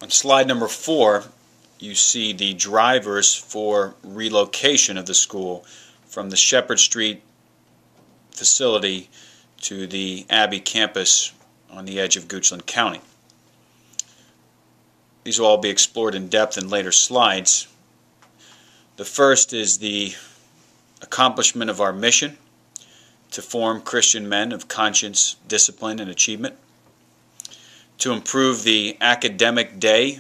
On slide number 4, you see the drivers for relocation of the school from the Shepherd Street facility to the Abbey campus on the edge of Goochland County. These will all be explored in depth in later slides. The first is the accomplishment of our mission to form Christian men of conscience, discipline, and achievement, to improve the academic day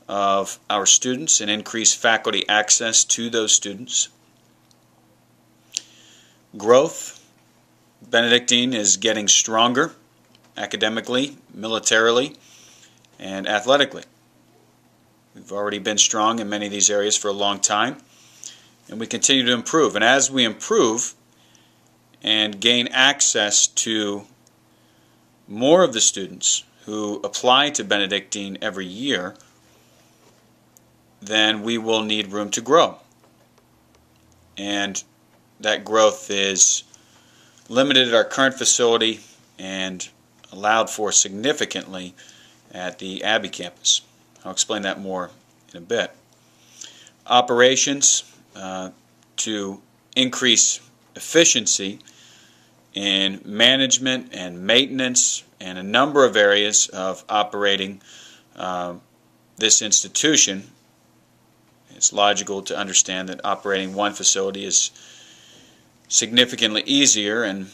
of our students and increase faculty access to those students. Growth. Benedictine is getting stronger academically, militarily, and athletically. We've already been strong in many of these areas for a long time, and we continue to improve. And as we improve and gain access to more of the students who apply to Benedictine every year, then we will need room to grow. And that growth is limited at our current facility and allowed for significantly at the Abbey campus. I'll explain that more in a bit. Operations to increase efficiency in management and maintenance and a number of areas of operating this institution. It's logical to understand that operating one facility is significantly easier and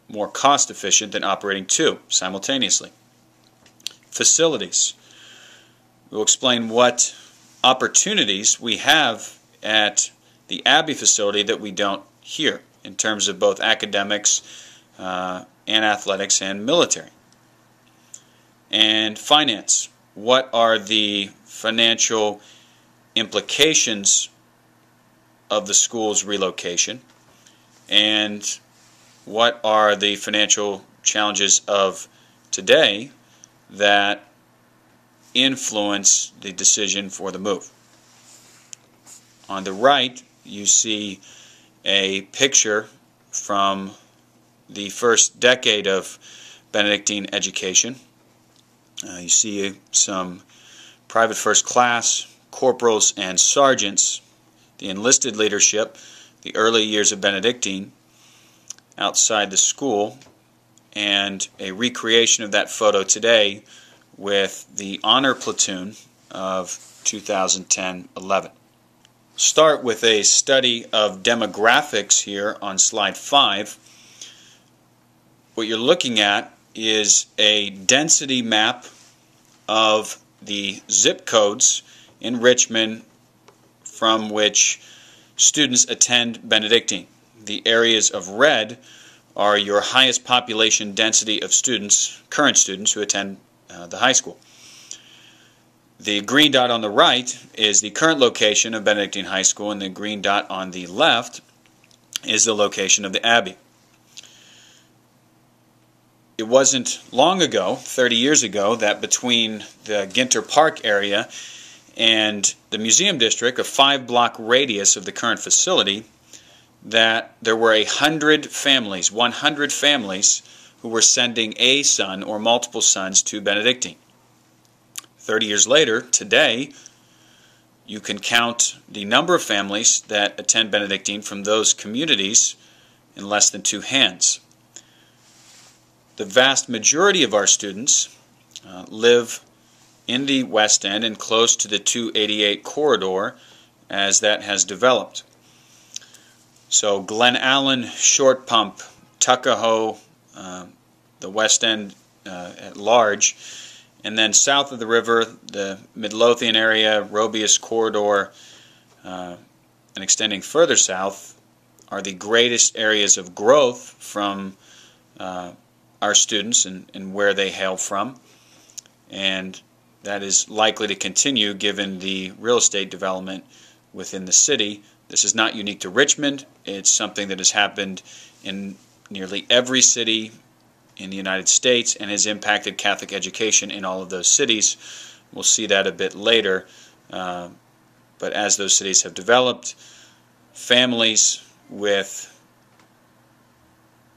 more cost efficient than operating two simultaneously. Facilities. We'll explain what opportunities we have at the Abbey facility that we don't here in terms of both academics and athletics and military. And finance. What are the financial implications of the school's relocation, and what are the financial challenges of today that influence the decision for the move. On the right, you see a picture from the first decade of Benedictine education. You see some private first class, corporals, and sergeants, the enlisted leadership, the early years of Benedictine outside the school, and a recreation of that photo today with the honor platoon of 2010-11. Start with a study of demographics here on slide 5. What you're looking at is a density map of the zip codes in Richmond from which students attend Benedictine. The areas of red are your highest population density of students, current students who attend the high school. The green dot on the right is the current location of Benedictine High School, and the green dot on the left is the location of the Abbey. It wasn't long ago, 30 years ago, that between the Ginter Park area and the museum district, a 5-block radius of the current facility, that there were 100 families who were sending a son or multiple sons to Benedictine. 30 years later, today, you can count the number of families that attend Benedictine from those communities in less than 2 hands. The vast majority of our students live in the West End and close to the 288 corridor as that has developed. So Glen Allen, Short Pump, Tuckahoe, the West End at large, and then south of the river, the Midlothian area, Robious corridor, and extending further south are the greatest areas of growth from our students and where they hail from. And that is likely to continue given the real estate development within the city. This is not unique to Richmond. It's something that has happened in nearly every city in the United States and has impacted Catholic education in all of those cities. We'll see that a bit later. But as those cities have developed, families with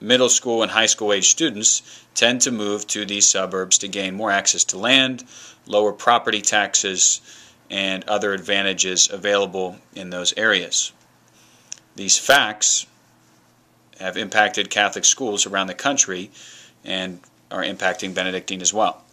middle school and high school age students tend to move to these suburbs to gain more access to land, lower property taxes, and other advantages available in those areas. These facts have impacted Catholic schools around the country and are impacting Benedictine as well.